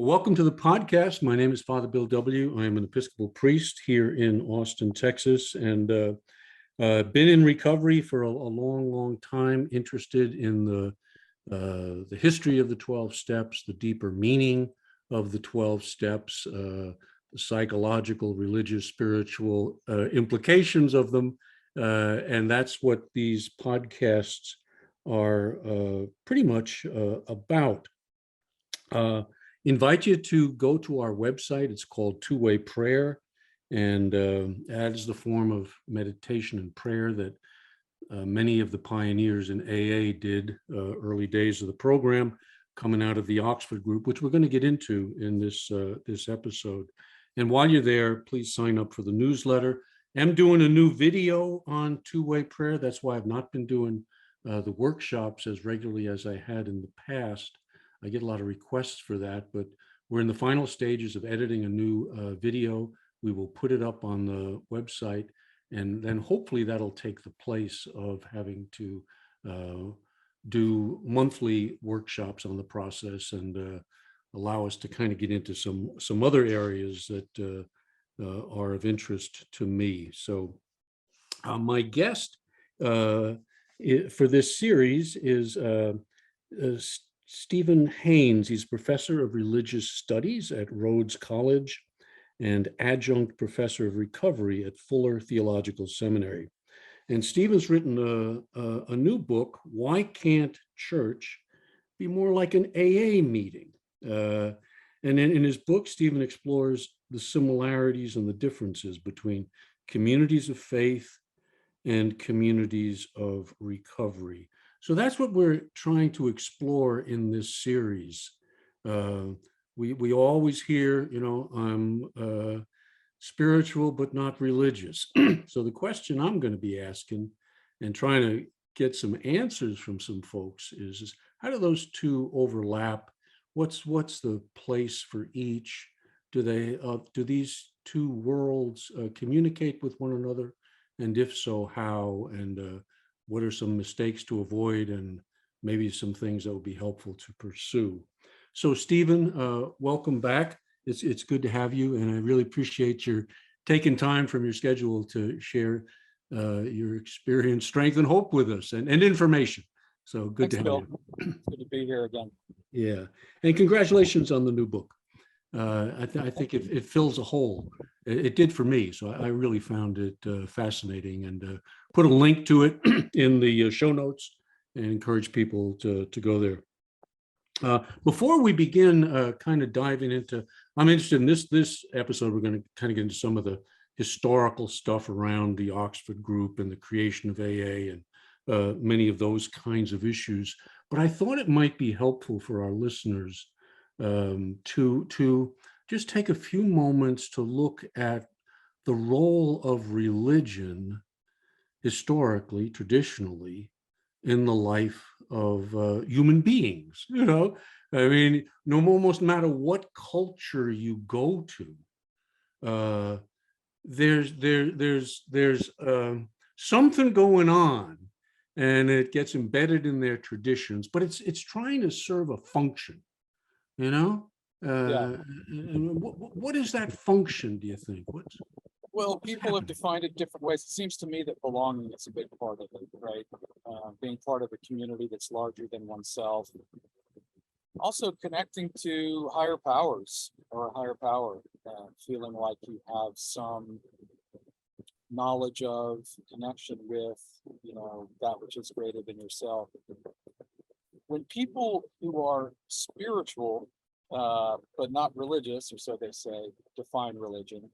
Welcome to the podcast. My name is Father Bill W. I am an Episcopal priest here in Austin, Texas, and been in recovery for a long, long time, interested in the history of the 12 steps, the deeper meaning of the 12 steps, the psychological, religious, spiritual implications of them. And that's what these podcasts are pretty much about. Invite you to go to our website. It's called Two-Way Prayer, and that is the form of meditation and prayer that many of the pioneers in AA did early days of the program, coming out of the Oxford group, which we're going to get into in this episode. And while you're there, please sign up for the newsletter. I'm doing a new video on two-way prayer. That's why I've not been doing the workshops as regularly as I had in the past. I get a lot of requests for that, but we're in the final stages of editing a new video. We will put it up on the website, and then hopefully that'll take the place of having to do monthly workshops on the process and allow us to kind of get into some other areas that are of interest to me. So my guest for this series is Stephen Haynes. He's professor of religious studies at Rhodes College and adjunct professor of recovery at Fuller Theological Seminary. And Stephen's written a new book, Why Can't Church Be More Like an AA Meeting? And in his book, Stephen explores the similarities and the differences between communities of faith and communities of recovery. So that's what we're trying to explore in this series. We always hear, I'm spiritual but not religious. So the question I'm going to be asking and trying to get some answers from some folks is how do those two overlap? What's the place for each? Do these two worlds communicate with one another? And if so, how? And what are some mistakes to avoid, and maybe some things that would be helpful to pursue? So Stephen, welcome back. It's good to have you, and I really appreciate your taking time from your schedule to share your experience, strength, and hope with us, and information. So good. Thanks, to have Bill. You. It's good to be here again. Yeah, and congratulations on the new book. I think it fills a hole. It did for me, so I really found it fascinating, and put a link to it in the show notes and encourage people to go there. Before we begin kind of diving into, I'm interested in this episode, we're going to kind of get into some of the historical stuff around the Oxford group and the creation of AA and many of those kinds of issues. But I thought it might be helpful for our listeners to just take a few moments to look at the role of religion historically, traditionally, in the life of human beings. I mean, no almost matter what culture you go to, there's something going on, and it gets embedded in their traditions, but it's trying to serve a function. Yeah. What is that function, do you think? Well, people have defined it different ways. It seems to me that belonging is a big part of it, right? Being part of a community that's larger than oneself. Also connecting to higher powers or a higher power, feeling like you have some knowledge of, connection with, that which is greater than yourself. When people who are spiritual, but not religious, or so they say, define religion,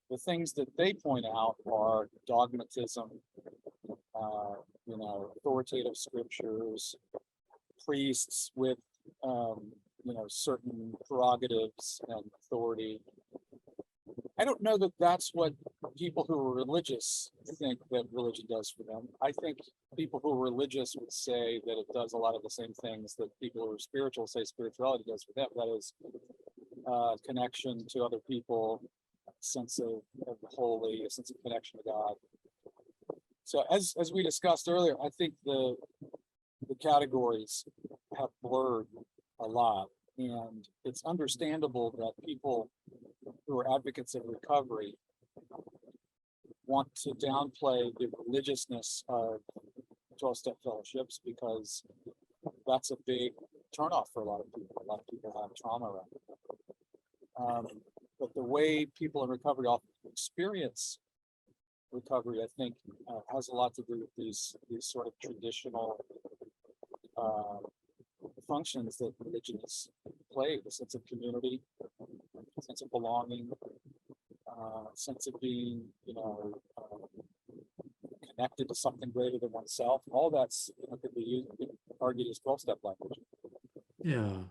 the things that they point out are dogmatism, authoritative scriptures, priests with, certain prerogatives and authority. I don't know that that's what people who are religious think that religion does for them. I think people who are religious would say that it does a lot of the same things that people who are spiritual say spirituality does for them. That is connection to other people, a sense of the holy, a sense of connection to God. So as we discussed earlier, I think the categories have blurred a lot. And it's understandable that people who are advocates of recovery want to downplay the religiousness of 12-step fellowships, because that's a big turnoff for a lot of people. A lot of people have trauma around it. But the way people in recovery often experience recovery, I think, has a lot to do with these sort of traditional functions that religion has played: a sense of community, a sense of belonging, sense of being, connected to something greater than oneself. All that's could be used, argued as 12-step language. Yeah.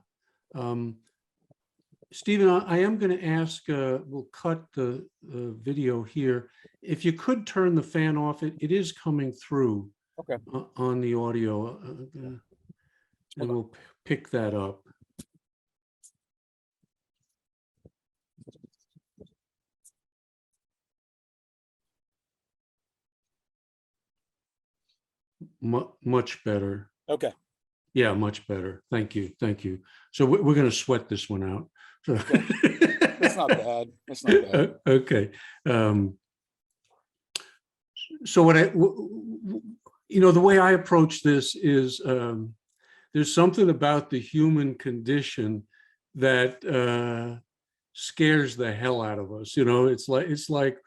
Stephen, I am going to ask, we'll cut the video here. If you could turn the fan off, it is coming through Okay. On the audio, and we'll pick that up. Much better. Okay. Yeah, much better. Thank you. Thank you. So we're going to sweat this one out. So Okay. That's not bad. That's not bad. Okay. So what the way I approach this is there's something about the human condition that scares the hell out of us. It's like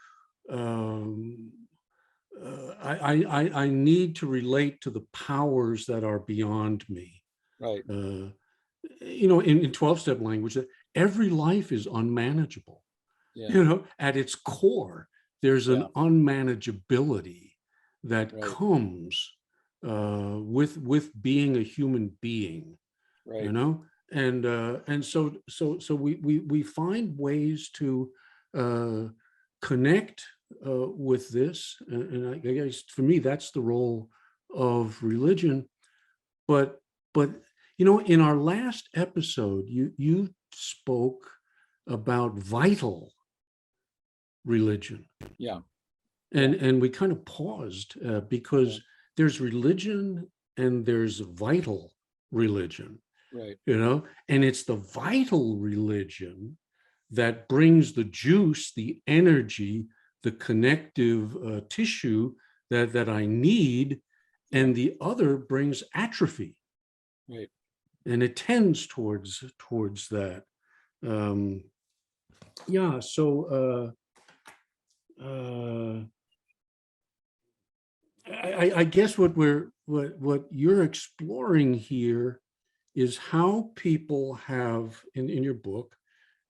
I need to relate to the powers that are beyond me. Right. In 12-step language, every life is unmanageable. Yeah. At its core, there's an unmanageability that comes with being a human being. Right. And so we find ways to connect with this, and I guess for me that's the role of religion. But in our last episode, you spoke about vital religion. Yeah. And we kind of paused because there's religion and there's vital religion. Right. And it's the vital religion that brings the juice, the energy, the connective tissue that I need, and the other brings atrophy. Right. And it tends towards that. I guess what you're exploring here is how people have in your book,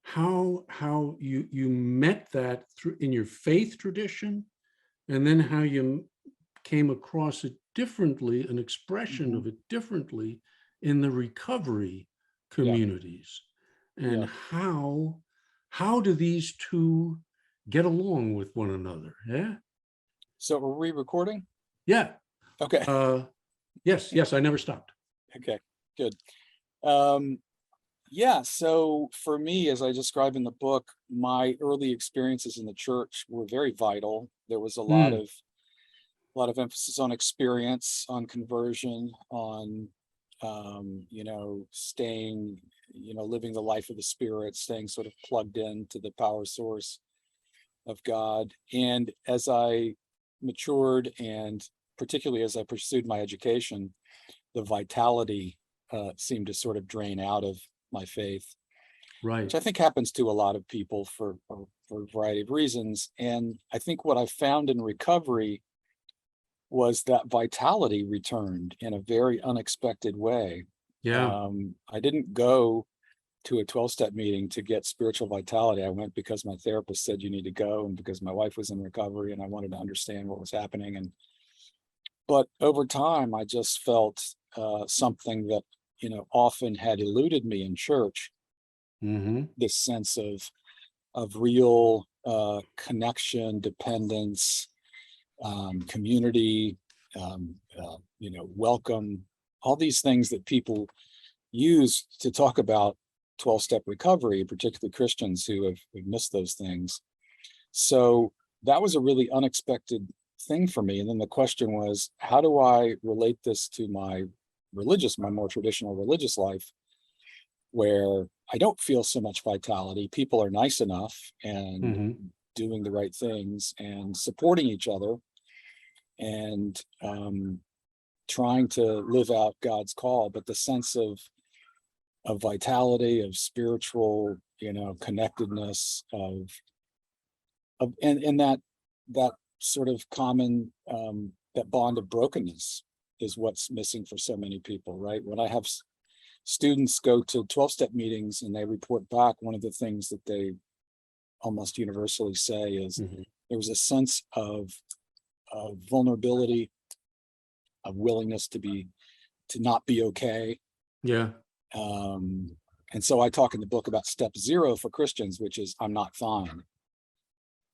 how you met that through in your faith tradition, and then how you came across it differently, an expression of it differently in the recovery communities. And how do these two get along with one another? Yeah. So are we recording? Yeah. Okay. Yes, I never stopped. Okay, good. So for me, as I describe in the book, my early experiences in the church were very vital. There was a lot of emphasis on experience, on conversion, on staying, living the life of the Spirit, staying sort of plugged in to the power source of God. And as I matured, and particularly as I pursued my education, the vitality seemed to sort of drain out of my faith, Right. which I think happens to a lot of people for a variety of reasons. And I think what I found in recovery was that vitality returned in a very unexpected way. Yeah. I didn't go to a 12-step meeting to get spiritual vitality. I went because my therapist said you need to go, and because my wife was in recovery and I wanted to understand what was happening. But over time, I just felt something that often had eluded me in church. This sense of real connection, dependence, community, welcome, all these things that people use to talk about 12-step recovery, particularly Christians who have missed those things. So that was a really unexpected thing for me. And then the question was, how do I relate this to my more traditional religious life? where I don't feel so much vitality. People are nice enough and Mhm. doing the right things and supporting each other and trying to live out God's call. But the sense of vitality, of spiritual, connectedness, and that sort of common that bond of brokenness is what's missing for so many people, right? When I have students go to 12-step meetings and they report back, one of the things that they almost universally say is Mhm. there was a sense of vulnerability, of willingness to not be okay. Yeah. And so I talk in the book about step 0 for Christians, which is I'm not fine,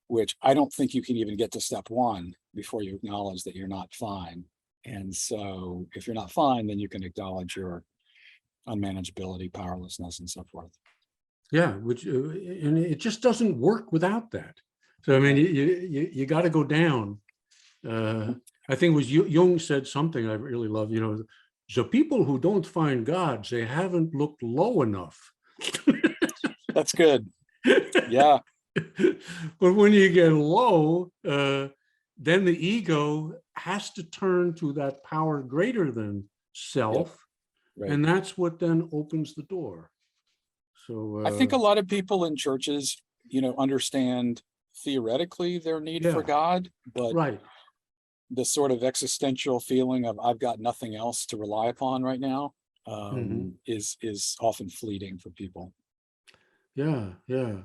which I don't think you can even get to step 1 before you acknowledge that you're not fine. And so if you're not fine, then you can acknowledge your unmanageability, powerlessness, and so forth. Yeah, which and it just doesn't work without that. So I mean, you got to go down. I think it was Jung said something I really love. The people who don't find God, they haven't looked low enough. That's good. Yeah. But when you get low, then the ego has to turn to that power greater than self, Right. and that's what then opens the door. So I think a lot of people in churches, understand theoretically their need for yeah, God, but right. the sort of existential feeling of I've got nothing else to rely upon right now Mhm. is often fleeting for people. Yeah, yeah.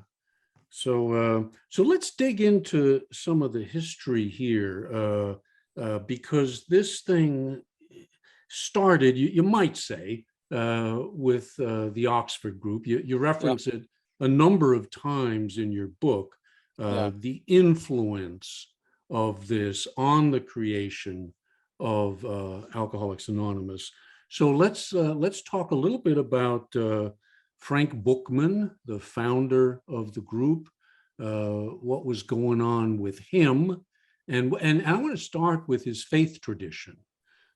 So let's dig into some of the history here, because this thing started, you might say, with the Oxford group. You Yeah, reference it a number of times in your book, yeah. the influence of this on the creation of Alcoholics Anonymous. So let's talk a little bit about Frank Buchman, the founder of the group, what was going on with him, and I want to start with his faith tradition.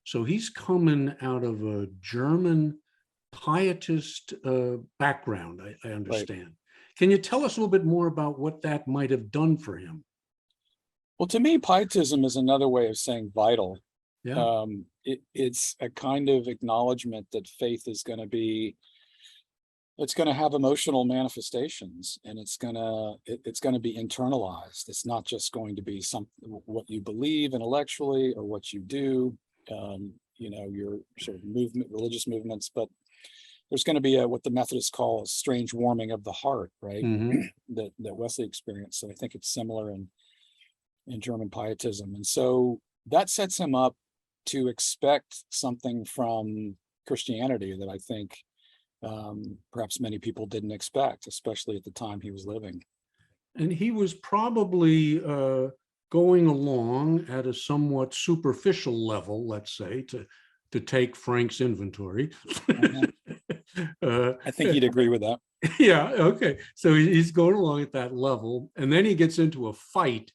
So he's coming out of a German pietist background, I Right. understand. Can you tell us a little bit more about what that might have done for him? Well, to me, pietism is another way of saying vital. Yeah. It's a kind of acknowledgement that faith is going to be, it's going to have emotional manifestations, and it's going to be internalized. It's not just going to be something what you believe intellectually or what you do, your sort of religious movements, but there's going to be what the Methodists call a strange warming of the heart, right? Mm-hmm. that Wesley experienced. So I think it's similar in German pietism, and so that sets him up to expect something from Christianity that I think perhaps many people didn't expect, especially at the time he was living. And he was probably going along at a somewhat superficial level, let's say, to take Frank's inventory. uh, I think he'd agree with that. yeah, okay. So he's going along at that level, and then he gets into a fight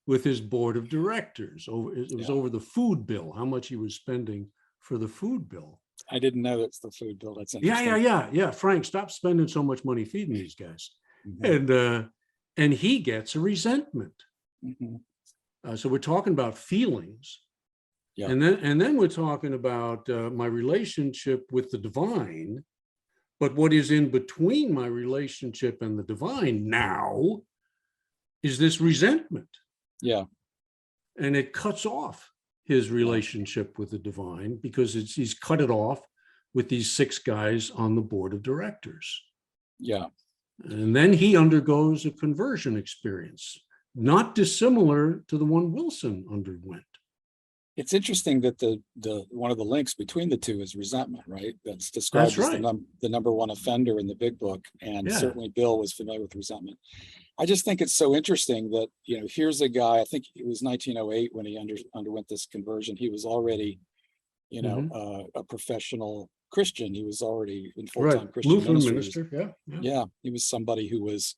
with his board of directors. It was Yeah. over the food bill, how much he was spending for the food bill. I didn't know that's the food bill. That's Yeah, interesting. yeah. Frank, stop spending so much money feeding these guys. Mm-hmm. And he gets a resentment. Mm-hmm. So we're talking about feelings, Yeah. and then we're talking about my relationship with the divine. But what is in between my relationship and the divine now is this resentment. Yeah. And it cuts off his relationship with the divine because he's cut it off with these 6 guys on the board of directors. Yeah. And then he undergoes a conversion experience, not dissimilar to the one Wilson underwent. It's interesting that the one of the links between the two is resentment, right? That's described That's as right. the number one offender in the big book, and Yeah. certainly Bill was familiar with resentment. I just think it's so interesting that here's a guy. I think it was 1908 when he underwent this conversion. He was already a professional Christian. He was already in full-time Right. Christian Lutheran ministry. minister. Yeah. Yeah, he was somebody who was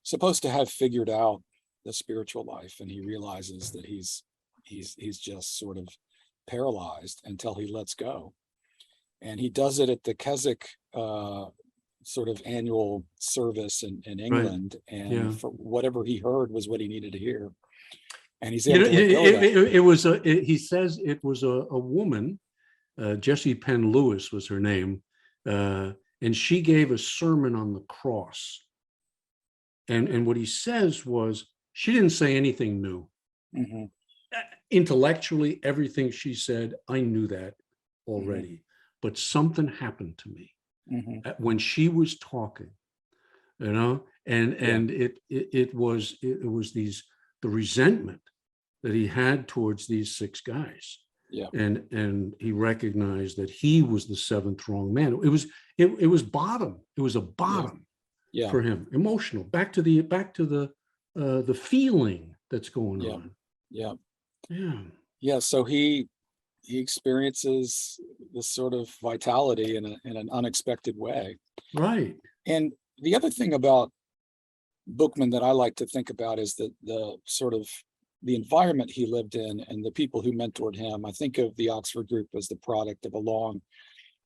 supposed to have figured out the spiritual life, and he realizes that he's just sort of paralyzed until he lets go. And he does it at the Keswick sort of annual service in Right. England, and Yeah. for whatever he heard was what he needed to hear, and he's You able know, to let go of that. it was he says it was a woman, Jessie Penn Lewis was her name, and she gave a sermon on the cross. And what he says was, she didn't say anything new. Mm-hmm. Intellectually, everything she said, I knew that already. Mm-hmm. But something happened to me Mm-hmm. when she was talking, and it was the resentment that he had towards these six guys. Yeah. And he recognized that he was the seventh wrong man. It was bottom. It was a bottom. Yeah. For him, emotional, back to the feeling that's going on. Yeah. Yeah. So he experiences this sort of vitality in an unexpected way. Right. And the other thing about Buchman that I like to think about is that the sort of the environment he lived in and the people who mentored him. I think of the Oxford group as the product of a long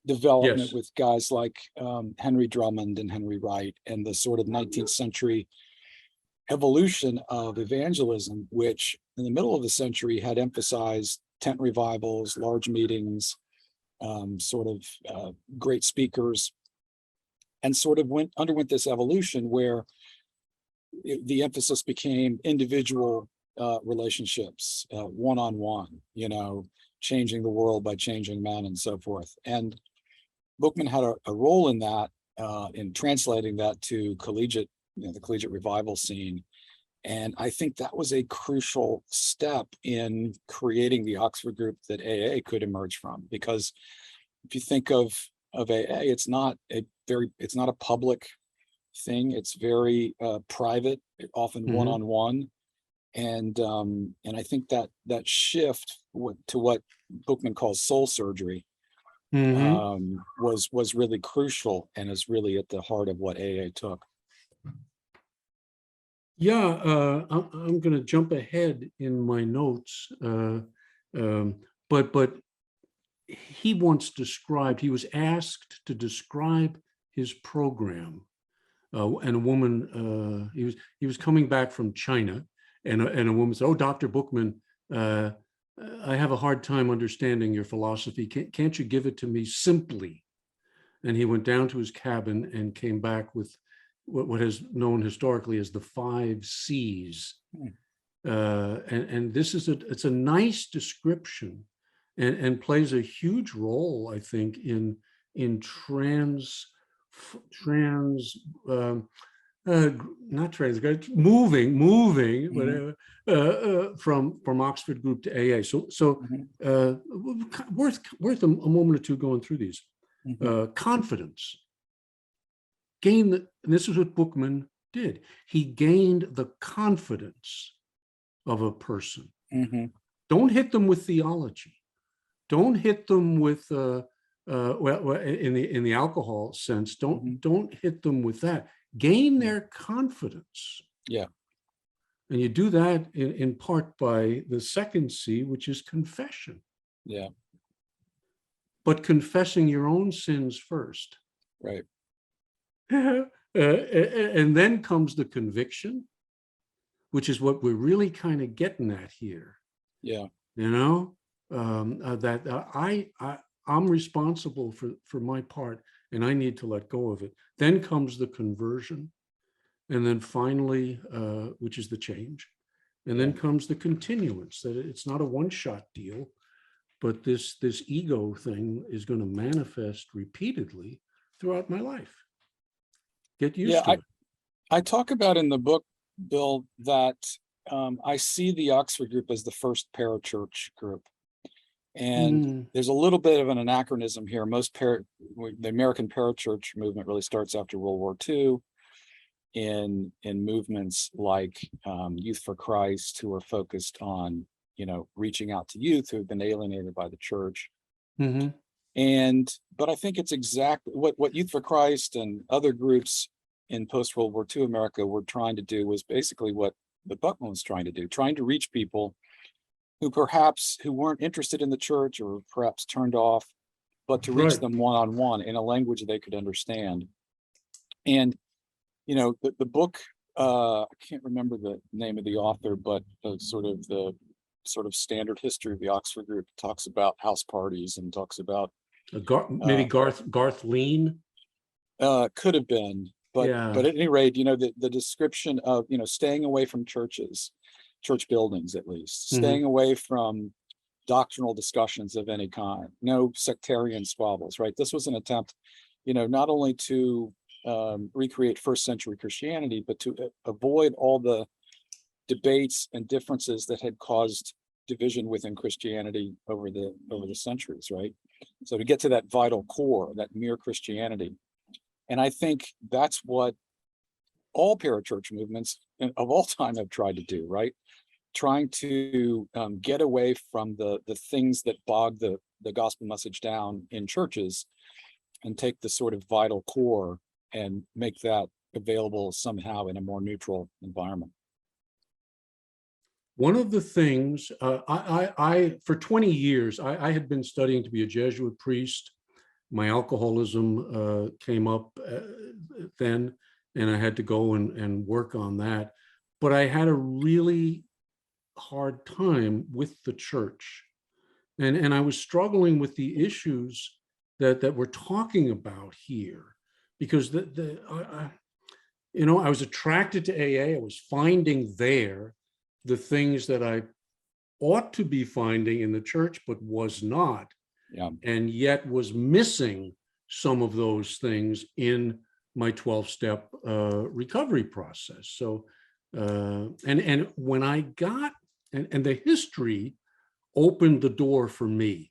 development Yes. with guys like Henry Drummond and Henry Wright, and the sort of 19th century evolution of evangelism, which in the middle of the century had emphasized tent revivals, large meetings, great speakers, and sort of underwent this evolution where the emphasis became individual relationships, one-on-one, changing the world by changing men and so forth. And Buchman had a role in that, in translating that to collegiate, the collegiate revival scene. And I think that was a crucial step in creating the Oxford group that AA could emerge from. Because if you think of AA, it's not a public thing. It's very private, often Mhm. one-on-one. And I think that shift to what Buchman calls soul surgery was really crucial, and is really at the heart of what AA took. Yeah. I'm going to jump ahead in my notes, but he once described. He was asked to describe his program, and a woman. He was coming back from China, and a woman said, "Oh, Dr. Buchman, I have a hard time understanding your philosophy. Can't you give it to me simply?" And he went down to his cabin and came back with what is known historically as the 5 C's. And this is it's a nice description, and plays a huge role, I think, in not trans moving whatever, from Oxford group to AA. So worth a moment or two going through these. Confidence. And this is what Buchman did. He gained the confidence of a person. Don't hit them with theology. Don't hit them with in the alcohol sense. Don't hit them with that. Gain their confidence. Yeah. And you do that in part by the second C, which is confession. Yeah. But confessing your own sins first. Right. And then comes the conviction, which is what we're really kind of getting at here. Yeah. That I'm responsible for my part, and I need to let go of it. Then comes the conversion, and then finally, which is the change, and then comes the continuance. That it's not a one-shot deal, but this ego thing is going to manifest repeatedly throughout my life. Get used to it. I talk about in the book, Bill, that I see the Oxford group as the first parachurch group. And there's a little bit of an anachronism here. The American parachurch movement really starts after World War II in movements like Youth for Christ, who are focused on, reaching out to youth who have been alienated by the church. But I think it's exactly what Youth for Christ and other groups in post-World War II America were trying to do was basically what the Buchman was trying to do, trying to reach people who weren't interested in the church, or perhaps turned off, but to reach Right. them one-on-one in a language they could understand. And, you know, the book, I can't remember the name of the author, but the sort of standard history of the Oxford group talks about house parties and talks about, Maybe Garth Lean. could have been, but Yeah. at any rate, you know, the description of, you know, staying away from churches, church buildings at least, staying away from doctrinal discussions of any kind, no sectarian squabbles, right? This was an attempt, you know, not only to recreate first century Christianity, but to avoid all the debates and differences that had caused division within Christianity over the centuries, right? So to get to that vital core, that mere Christianity. And I think that's what all parachurch movements of all time have tried to do, right? Trying to get away from the things that bog the gospel message down in churches and take the sort of vital core and make that available somehow in a more neutral environment. One of the things I for 20 years, I had been studying to be a Jesuit priest. My alcoholism came up then, and I had to go and work on that. But I had a really hard time with the church. And I was struggling with the issues that we're talking about here, because you know, I was attracted to AA. I was finding there the things that I ought to be finding in the church, but was not, and yet was missing some of those things in my 12-step recovery process. So, and when I got, and the history opened the door for me.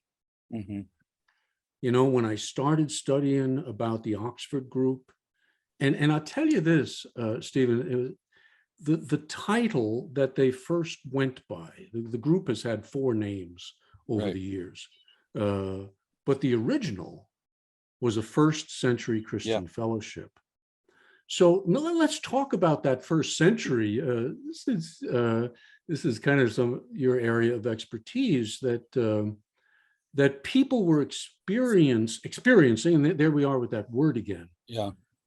You know, when I started studying about the Oxford group, and I'll tell you this, Stephen, the title that they first went by, the group has had 4 names over the years, but the original was a first century Christian fellowship. So let's talk about that first century. This is kind of your area of expertise, that people were experiencing, and there we are with that word again.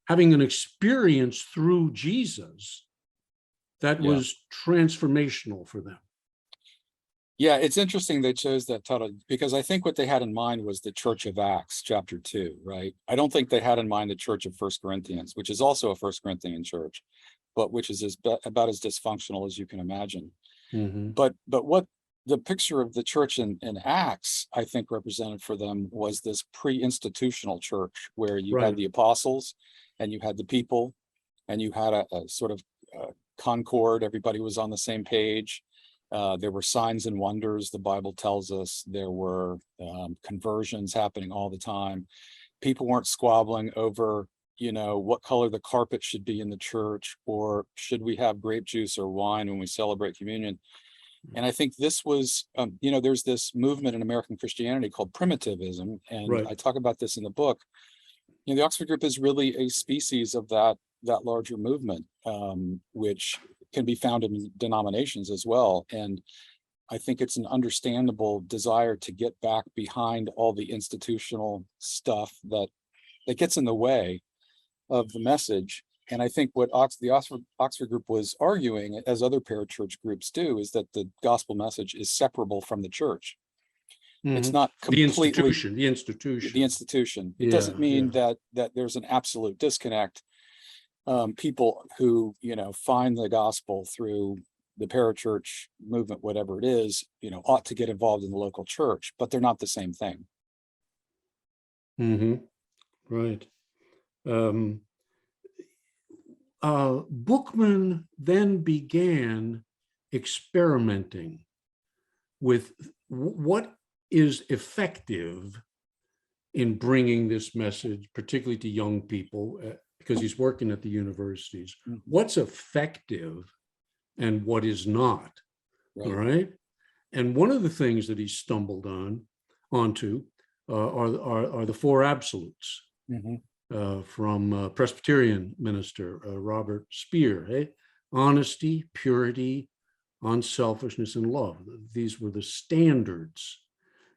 Having an experience through Jesus that was transformational for them. Yeah, it's interesting they chose that title, because I think what they had in mind was the Church of Acts, chapter 2, right? I don't think they had in mind the Church of First Corinthians, which is also a First Corinthian church, but which is about as dysfunctional as you can imagine. But what the picture of the church in Acts, I think, represented for them was this pre-institutional church where you had the apostles and you had the people and you had a sort of concord. Everybody was on the same page. There were signs and wonders, the Bible tells us. There were conversions happening all the time. People weren't squabbling over, you know, what color the carpet should be in the church, or should we have grape juice or wine when we celebrate communion. And I think this was, you know, there's this movement in American Christianity called primitivism, and I talk about this in the book. You know, the Oxford group is really a species of that larger movement, which can be found in denominations as well. And I think it's an understandable desire to get back behind all the institutional stuff that gets in the way of the message. And I think what the Oxford group was arguing, as other parachurch groups do, is that the gospel message is separable from the church. It's not completely the institution. It doesn't mean that there's an absolute disconnect. People who, you know, find the gospel through the parachurch movement, whatever it is, you know, ought to get involved in the local church, but they're not the same thing. Right. Buchman then began experimenting with what is effective in bringing this message, particularly to young people, because he's working at the universities. What's effective and what is not, all right? And one of the things that he stumbled onto are the 4 absolutes. From Presbyterian minister Robert Spear, honesty, purity, unselfishness, and love. These were the standards.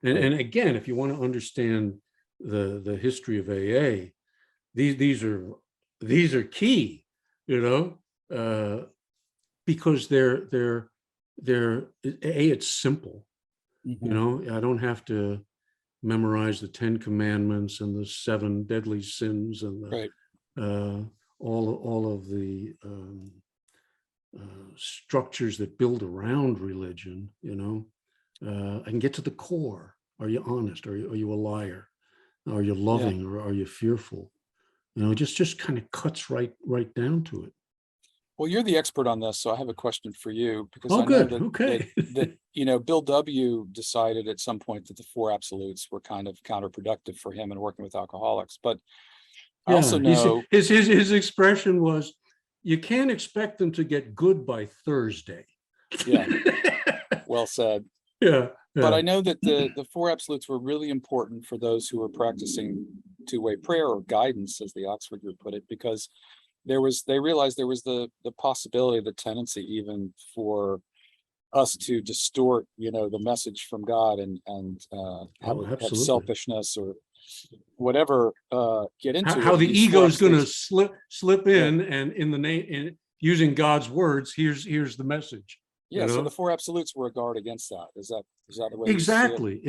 And again, if you want to understand the history of AA, these are key, because it's simple. I don't have to memorize the 10 Commandments and the 7 deadly sins and all of the structures that build around religion. I can get to the core. Are you honest? Are you a liar? Are you loving, or are you fearful? Just kind of cuts right down to it. Well, you're the expert on this, so I have a question for you, because I know good. that, Okay. that Bill W. decided at some point that the 4 absolutes were kind of counterproductive for him in working with alcoholics. But I also know his expression was, you can't expect them to get good by Thursday. Yeah. Well said. Yeah. But I know that the 4 absolutes were really important for those who were practicing two-way prayer, or guidance, as the Oxford group put it, because they realized there was the possibility, the tendency even for us to distort, the message from God and have selfishness or whatever get into how it. the ego is going to slip in, and in the name, using God's words, here's the message. Yeah, so the 4 absolutes were a guard against that. Is that the way? Exactly.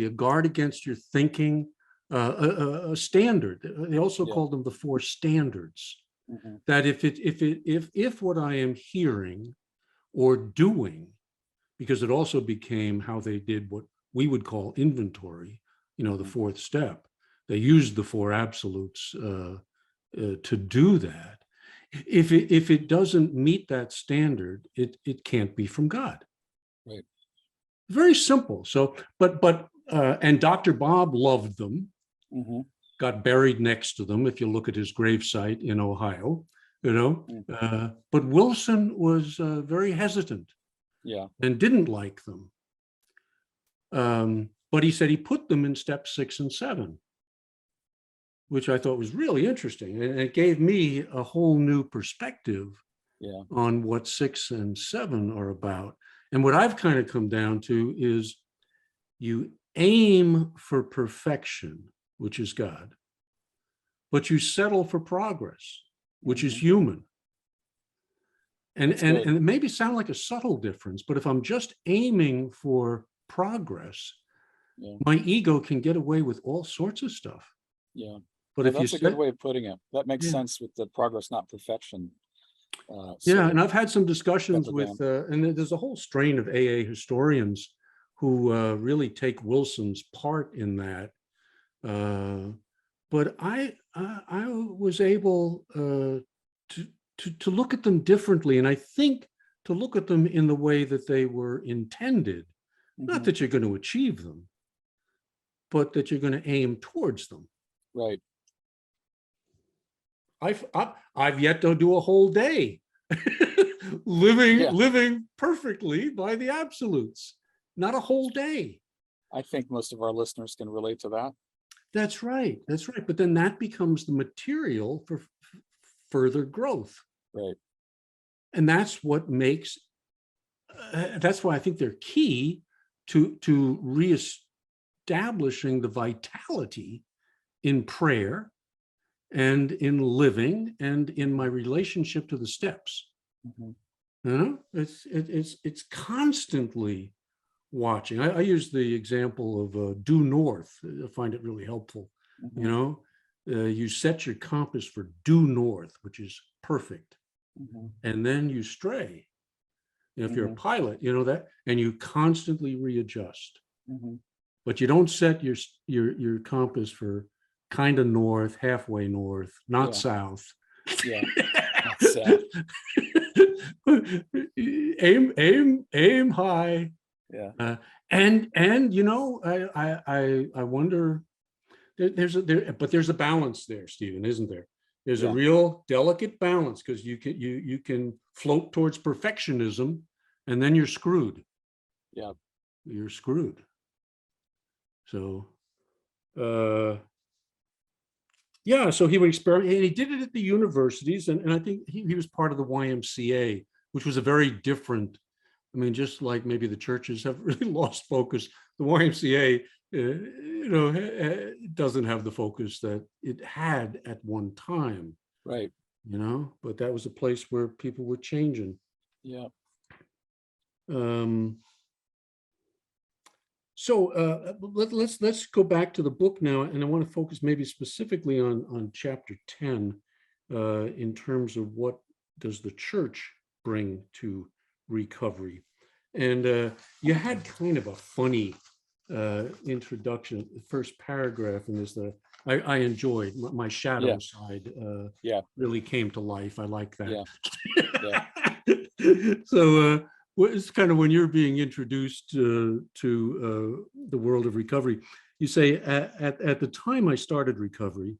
A guard against your thinking, a standard. They also called them the 4 standards. That if what I am hearing or doing, because it also became how they did what we would call inventory, the 4th step. They used the 4 absolutes to do that. If it doesn't meet that standard, it can't be from God. Right. Very simple. So, but and Dr. Bob loved them. Got buried next to them, if you look at his gravesite in Ohio, but Wilson was very hesitant, and didn't like them. But he said he put them in step 6 and 7, which I thought was really interesting, and it gave me a whole new perspective on what 6 and 7 are about. And what I've kind of come down to is, you aim for perfection, which is God, but you settle for progress, which is human. And it maybe sound like a subtle difference, but if I'm just aiming for progress, my ego can get away with all sorts of stuff. Yeah. But if that's a good way of putting it. That makes sense with the progress, not perfection. And I've had some discussions with, and there's a whole strain of AA historians who really take Wilson's part in that. But I was able to look at them differently, and I think to look at them in the way that they were intended. Not that you're going to achieve them, but that you're going to aim towards them. Right. I've yet to do a whole day living perfectly by the absolutes. Not a whole day. I think most of our listeners can relate to that. That's right. But then that becomes the material for further growth. Right. And that's what makes, that's why I think they're key to reestablishing the vitality in prayer and in living and in my relationship to the steps. It's constantly watching. I use the example of due north. I find it really helpful. You set your compass for due north, which is perfect, and then you stray. If you're a pilot, that, and you constantly readjust. But you don't set your compass for kind of north, halfway north, not south. Not south. aim high. And I wonder, there's a balance there, Stephen, isn't there? There's a real delicate balance, because you can float towards perfectionism, and then you're screwed. You're screwed. So so he would experiment, and he did it at the universities, and I think he was part of the YMCA, which was a very different, just like maybe the churches have really lost focus. The YMCA it doesn't have the focus that it had at one time, Right. but that was a place where people were changing. Yeah. So let's go back to the book now, and I want to focus maybe specifically on chapter 10 in terms of what does the church bring to recovery. And you had kind of a funny introduction. The first paragraph in this that I enjoyed. My shadow side really came to life. I like that. Yeah. So it's kind of when you're being introduced to the world of recovery, you say, at the time I started recovery,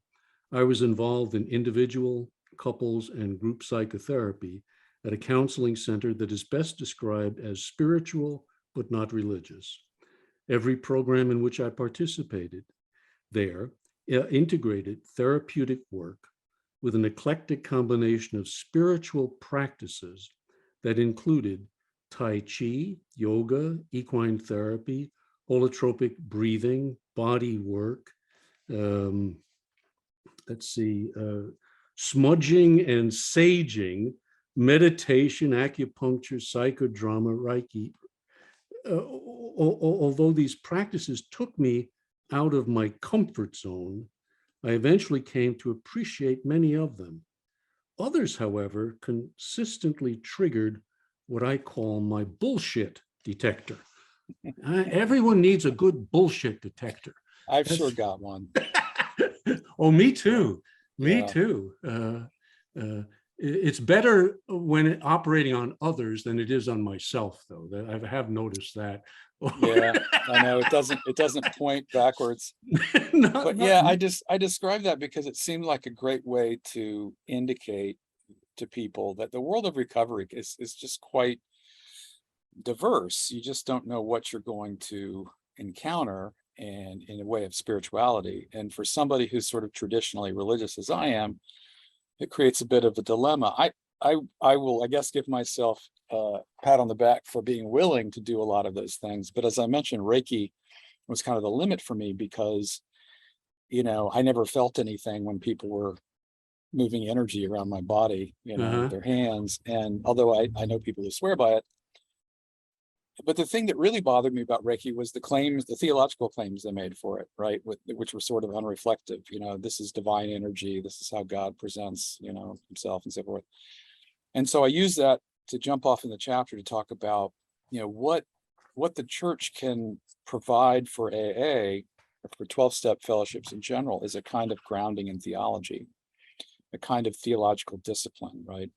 I was involved in individual, couples, and group psychotherapy at a counseling center that is best described as spiritual but not religious. Every program in which I participated there integrated therapeutic work with an eclectic combination of spiritual practices that included Tai Chi, yoga, equine therapy, holotropic breathing, body work, smudging and saging, meditation, acupuncture, psychodrama, Reiki. Although these practices took me out of my comfort zone, I eventually came to appreciate many of them. Others, however, consistently triggered what I call my bullshit detector. Everyone needs a good bullshit detector. I've sure got one. Oh, me too. Me Yeah. too. It's better when operating on others than it is on myself, though. I have noticed that. Yeah, I know it doesn't point backwards. But yeah, I describe that because it seemed like a great way to indicate to people that the world of recovery is just quite diverse. You just don't know what you're going to encounter, and in a way of spirituality. And for somebody who's sort of traditionally religious as I am, it creates a bit of a dilemma. I will, I guess, give myself a pat on the back for being willing to do a lot of those things. But as I mentioned, Reiki was kind of the limit for me because, I never felt anything when people were moving energy around my body, with their hands. And although I know people who swear by it, but the thing that really bothered me about Reiki was the theological claims they made for it, right? Which were sort of unreflective. This is divine energy. This is how God presents, himself and so forth. And so I use that to jump off in the chapter to talk about, what the church can provide for AA, or for 12-step fellowships in general, is a kind of grounding in theology, a kind of theological discipline, right?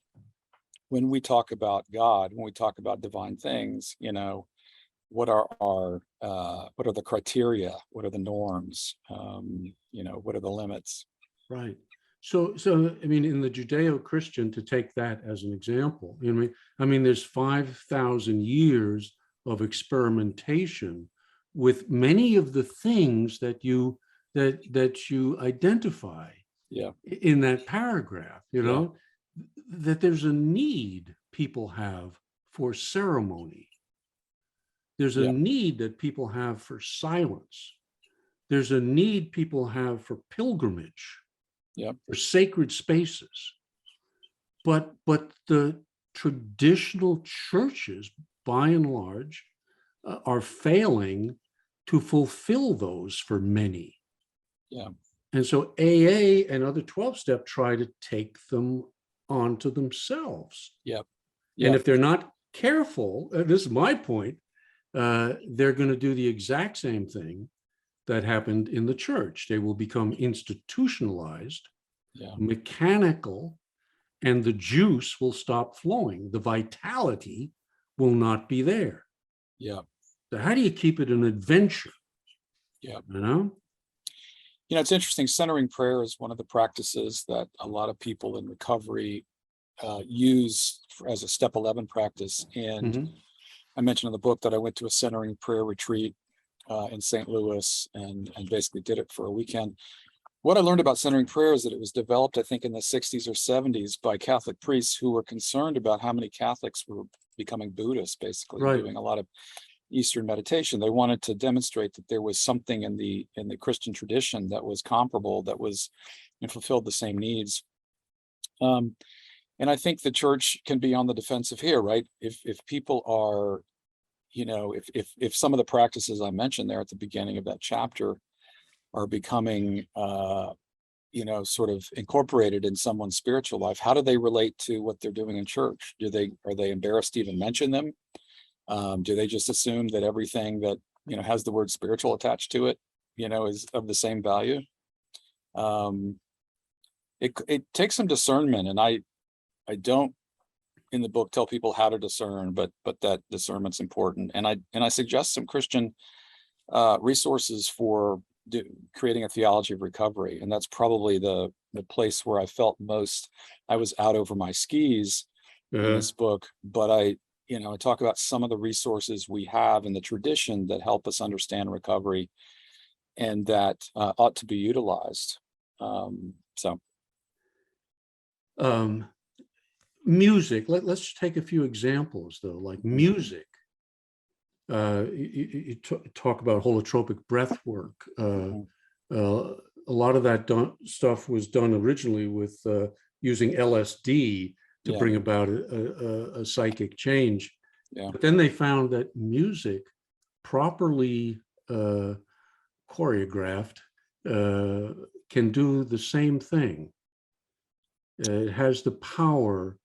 When we talk about God, when we talk about divine things, what are the criteria? What are the norms? What are the limits? Right. So I mean, in the Judeo-Christian, to take that as an example, there's 5,000 years of experimentation with many of the things that you identify in that paragraph, that there's a need people have for ceremony. There's a need that people have for silence. There's a need people have for pilgrimage, for sacred spaces. But the traditional churches, by and large, are failing to fulfill those for many. Yeah. And so AA and other 12-step try to take them onto themselves. Yep. And if they're not careful, this is my point, they're going to do the exact same thing that happened in the church. They will become institutionalized, mechanical, and the juice will stop flowing. The vitality will not be there. Yeah. So how do you keep it an adventure? Yeah. It's interesting. Centering prayer is one of the practices that a lot of people in recovery use as a step 11 practice. And I mentioned in the book that I went to a centering prayer retreat in St. Louis and basically did it for a weekend. What I learned about centering prayer is that it was developed, I think, in the 60s or 70s by Catholic priests who were concerned about how many Catholics were becoming Buddhists, basically doing a lot of Eastern meditation. They wanted to demonstrate that there was something in the Christian tradition that was comparable, that was and fulfilled the same needs. And I think the church can be on the defensive here, right? If people are, if some of the practices I mentioned there at the beginning of that chapter are becoming sort of incorporated in someone's spiritual life, how do they relate to what they're doing in church? Are they embarrassed to even mention them? Do they just assume that everything that has the word spiritual attached to it, is of the same value? It takes some discernment, and I don't in the book tell people how to discern, but that discernment's important. And I suggest some Christian resources for creating a theology of recovery, and that's probably the place where I felt most I was out over my skis in this book. But I talk about some of the resources we have in the tradition that help us understand recovery and that ought to be utilized. Music. Let's take a few examples, though, like music. You talk about holotropic breath work. A lot of that stuff was done originally with using LSD to bring about a psychic change. But then they found that music, properly choreographed, can do the same thing. It has the power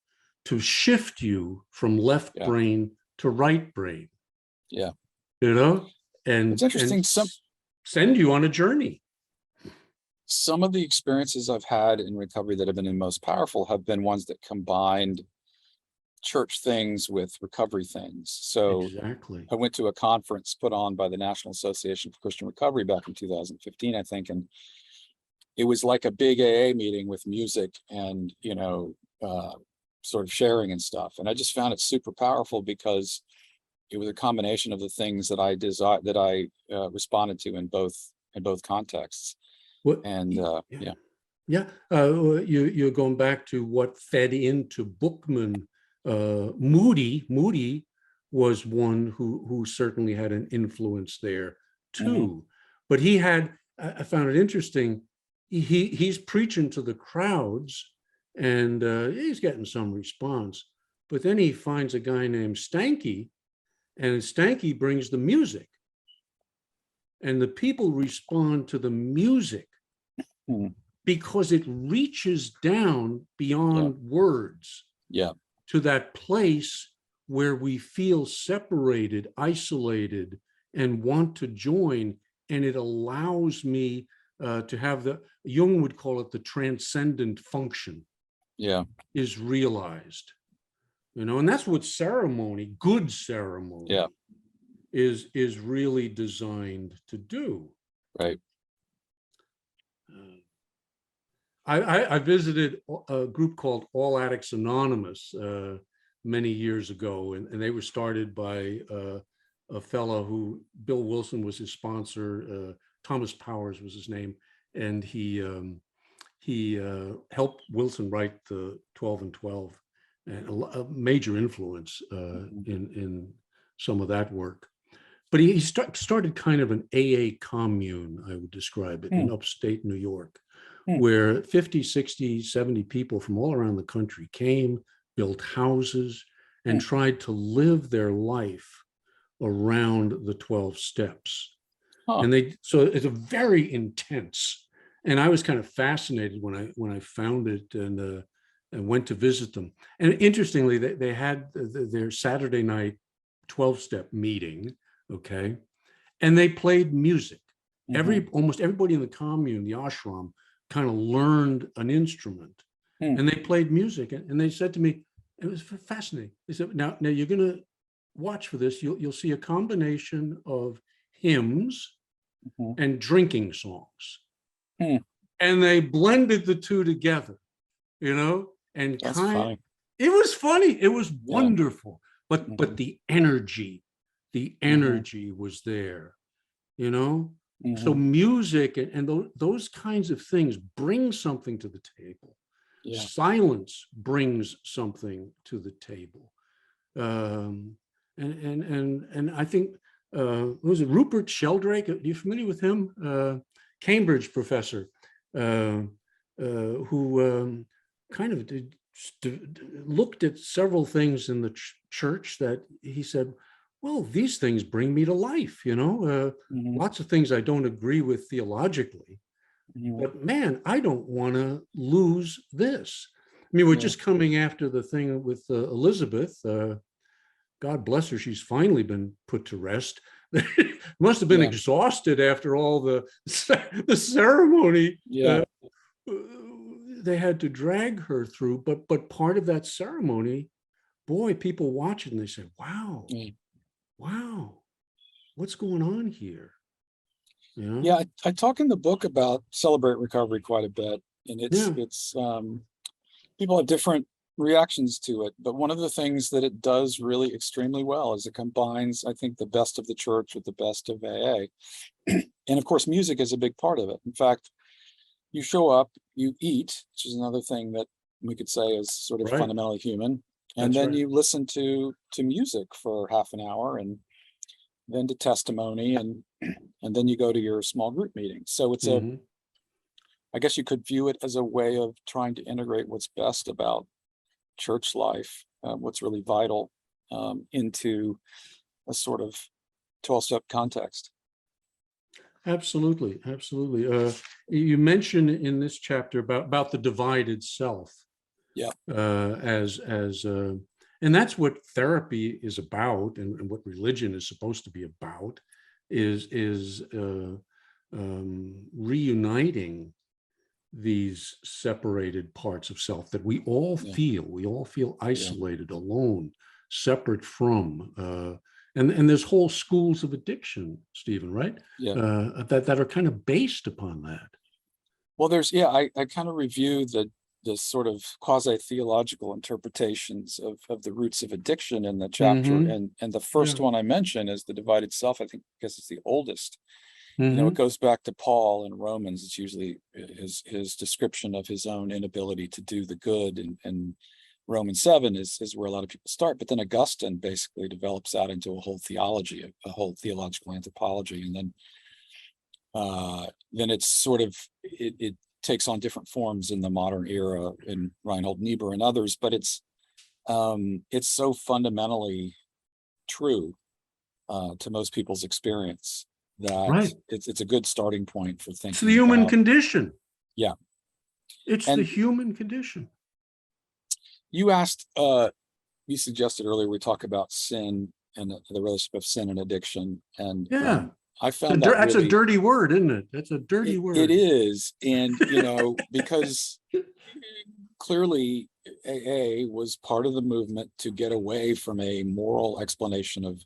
to shift you from left brain to right brain. Yeah. And it's interesting. And send you on a journey. Some of the experiences I've had in recovery that have been the most powerful have been ones that combined church things with recovery things. So exactly. I went to a conference put on by the National Association for Christian Recovery back in 2015, I think, and it was like a big AA meeting with music and sort of sharing and stuff. And I just found it super powerful because it was a combination of the things that I responded to in both contexts. You're going back to what fed into Buchman. Moody was one who certainly had an influence there too. But I found it interesting. He's preaching to the crowds, and he's getting some response. But then he finds a guy named Stanky, and Stanky brings the music, and the people respond to the music because it reaches down beyond words to that place where we feel separated, isolated, and want to join. And it allows me to have Jung would call it the transcendent function is realized. And that's what ceremony, good ceremony, is really designed to do. Right. I visited a group called All Addicts Anonymous many years ago, and they were started by a fellow who, Bill Wilson was his sponsor, Thomas Powers was his name, and he helped Wilson write the 12 and 12, and a major influence in some of that work. But he started kind of an AA commune, I would describe it, in upstate New York, where 50, 60, 70 people from all around the country came, built houses, and tried to live their life around the 12 steps. So it's a very intense, and I was kind of fascinated when I found it and went to visit them. And interestingly, they had their Saturday night 12-step meeting, okay, and they played music. Almost everybody in the commune, the ashram, kind of learned an instrument, and they played music. And they said to me, it was fascinating. They said, now you're going to watch for this. You'll see a combination of hymns and drinking songs, and they blended the two together. And it was funny. It was wonderful. But the energy was there. So music and those kinds of things bring something to the table. Silence brings something to the table. And I think who was it, Rupert Sheldrake? Are you familiar with him? Cambridge professor, who kind of looked at several things in the church that he said, well, these things bring me to life, lots of things I don't agree with theologically, but man, I don't want to lose this. I mean, we're just coming after the thing with Elizabeth. God bless her, she's finally been put to rest. Must have been exhausted after all the ceremony. They had to drag her through, but part of that ceremony, boy, people watch it and they say, wow, what's going on here? I talk in the book about Celebrate Recovery quite a bit, and it's people have different reactions to it, but one of the things that it does really extremely well is it combines, I think, the best of the church with the best of AA. And of course, music is a big part of it. In fact, you show up, you eat, which is another thing that we could say is sort of fundamentally human, and then you listen to music for half an hour, and then to testimony, and then you go to your small group meeting. So it's I guess you could view it as a way of trying to integrate what's best about church life, what's really vital, into a sort of 12-step context. Absolutely. You mentioned in this chapter about the divided self. And that's what therapy is about, and what religion is supposed to be about, is reuniting these separated parts of self that we all feel. We all feel isolated, alone, separate from. And there's whole schools of addiction, Stephen, right? That are kind of based upon that. Well, there's I kind of review the sort of quasi-theological interpretations of the roots of addiction in the chapter, and the first one I mention is the divided self. I guess it's the oldest. It goes back to Paul in Romans. It's usually his description of his own inability to do the good, and Romans 7 is where a lot of people start. But then Augustine basically develops out into a whole theology, a whole theological anthropology, and then it's sort of it takes on different forms in the modern era in Reinhold Niebuhr and others. But it's so fundamentally true to most people's experience that it's a good starting point for thinking. It's the human condition. It's the human condition. You asked, you suggested earlier we talk about sin and the relationship of sin and addiction, and I found that's a dirty word, isn't it? That's a dirty word. It is, and because clearly AA was part of the movement to get away from a moral explanation of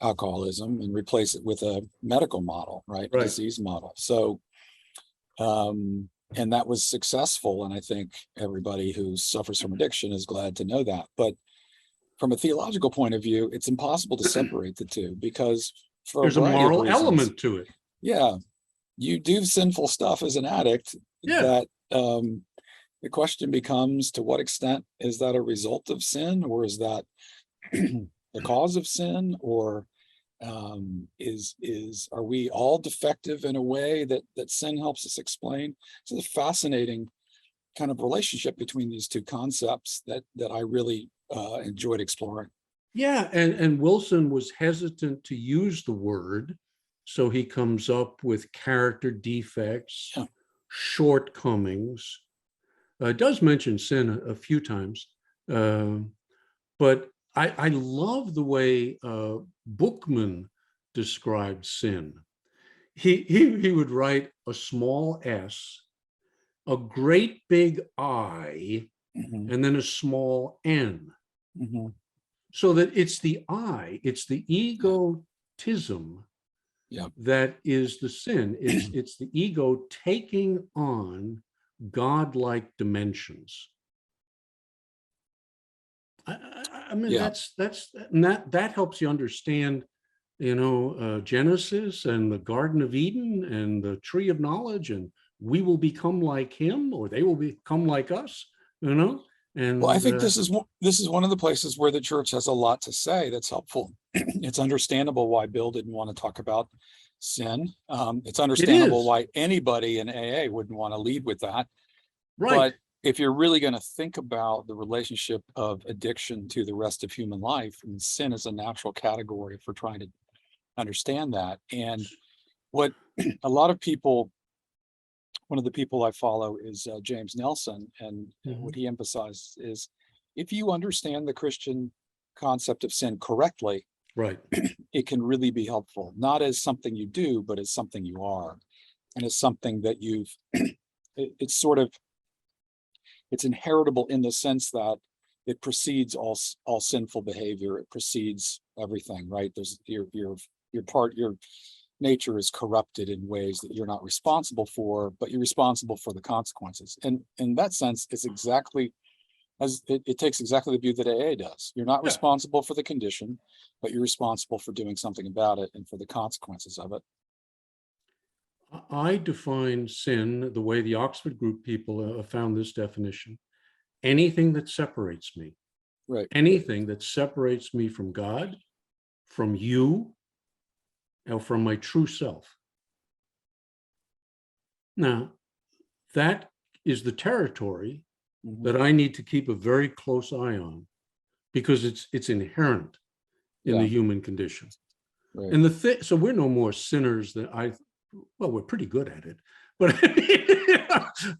alcoholism and replace it with a medical model, disease model. So and that was successful, and I think everybody who suffers from addiction is glad to know that. But from a theological point of view, it's impossible to separate the two, because there's a moral element to it. You do sinful stuff as an addict. That the question becomes, to what extent is that a result of sin, or is that the cause of sin, or are we all defective in a way that sin helps us explain? So it's a fascinating kind of relationship between these two concepts that I really enjoyed exploring. And Wilson was hesitant to use the word, so he comes up with character defects, shortcomings. Does mention sin a few times, but I love the way Buchman described sin. He would write a small s, a great big I, and then a small n. So that it's the I, it's the egotism that is the sin. It's the ego taking on godlike dimensions. I mean, that helps you understand, Genesis and the Garden of Eden and the Tree of Knowledge, and we will become like him, or they will become like us. And Well, I think this is one of the places where the church has a lot to say that's helpful. It's understandable why Bill didn't want to talk about sin. It's it understandable is why anybody in AA wouldn't want to lead with that. right. But if you're really going to think about the relationship of addiction to the rest of human life, and sin is a natural category for trying to understand that. And what a lot of people, one of the people I follow is James Nelson, and what he emphasizes is if you understand the Christian concept of sin correctly, Right. it can really be helpful, not as something you do, but as something you are, and as something that you've, it's sort of, it's inheritable in the sense that it precedes all sinful behavior. It precedes everything, right? There's your nature is corrupted in ways that you're not responsible for, but you're responsible for the consequences. And in that sense, it's exactly as it takes exactly the view that AA does. You're not responsible for the condition, but you're responsible for doing something about it and for the consequences of it. I define sin the way the Oxford Group people found this definition: anything that separates me, Right. anything that separates me from God, from you, and from my true self. Now, that is the territory that I need to keep a very close eye on, because it's inherent in the human condition. Right. And so we're no more sinners than well, we're pretty good at it, but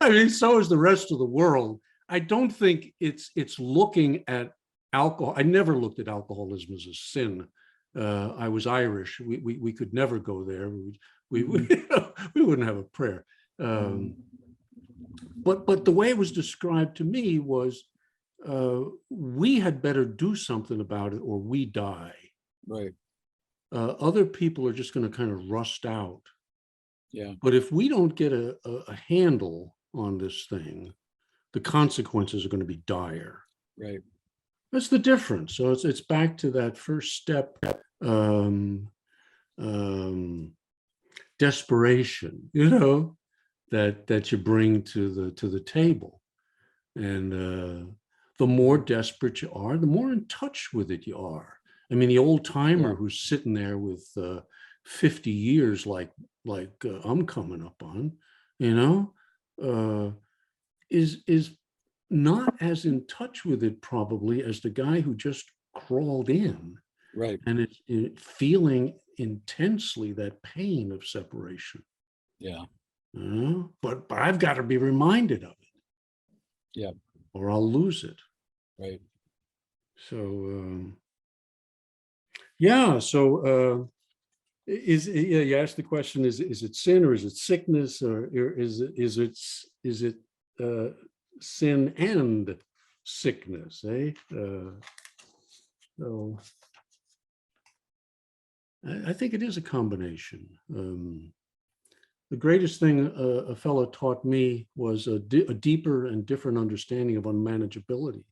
I mean, so is the rest of the world. I don't think it's looking at alcohol. I never looked at alcoholism as a sin. I was Irish. We could never go there. We wouldn't have a prayer. But the way it was described to me was, we had better do something about it or we die. Right. Other people are just going to kind of rust out. Yeah. But if we don't get a handle on this thing, the consequences are going to be dire. Right. That's the difference. So it's back to that first step, desperation, that you bring to the table. And the more desperate you are, the more in touch with it you are. I mean, the old timer who's sitting there with 50 years like I'm coming up on, is not as in touch with it probably as the guy who just crawled in. Right. And it's feeling intensely that pain of separation. Yeah. But I've got to be reminded of it. Yeah. Or I'll lose it. Right. So you asked the question, is it sin or is it sickness, or is it sin and sickness, so I think it is a combination. The greatest thing a fellow taught me was a deeper and different understanding of unmanageability.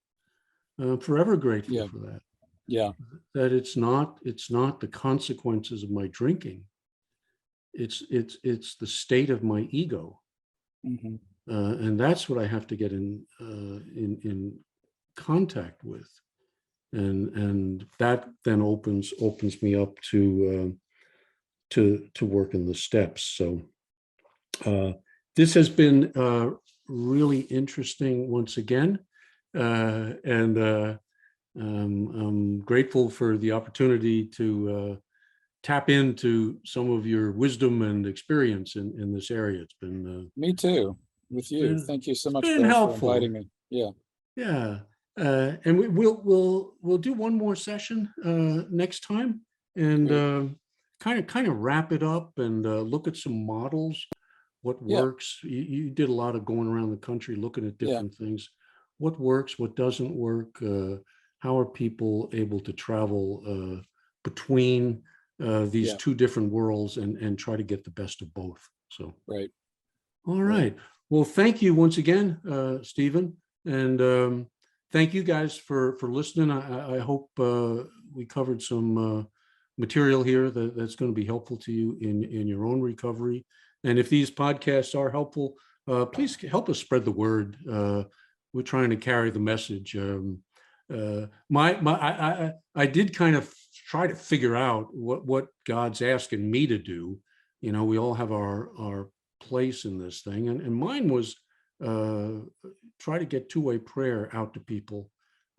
I'm forever grateful for that. Yeah. That it's not the consequences of my drinking. It's the state of my ego. And that's what I have to get in contact with. And that then opens me up to work in the steps. So this has been really interesting once again, and I'm grateful for the opportunity to tap into some of your wisdom and experience in this area. It's been me too, with you. Thank you so much, been Bill, helpful. for inviting me. Yeah. And we'll do one more session next time, and kind of wrap it up and look at some models. What works? You did a lot of going around the country looking at different things. What works? What doesn't work? How are people able to travel between these two different worlds and try to get the best of both? So right. All right. Well, thank you once again, Stephen, and thank you guys for listening. I hope we covered some material here that's going to be helpful to you in your own recovery. And if these podcasts are helpful, please help us spread the word. we're trying to carry the message. I did kind of try to figure out what God's asking me to do. You know, we all have our place in this thing, and mine was try to get two-way prayer out to people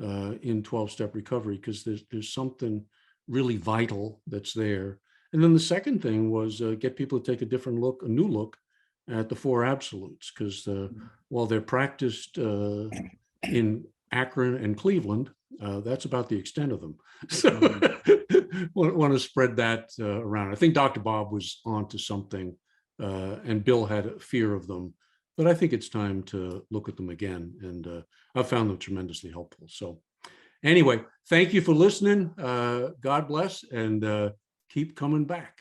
in 12-step recovery, because there's something really vital that's there. And then the second thing was get people to take a new look at the four absolutes, because while they're practiced in Akron and Cleveland, that's about the extent of them. So want to spread that around. I think Dr. Bob was onto something, and Bill had a fear of them, but I think it's time to look at them again, and I've found them tremendously helpful. So anyway, thank you for listening. God bless, and keep coming back.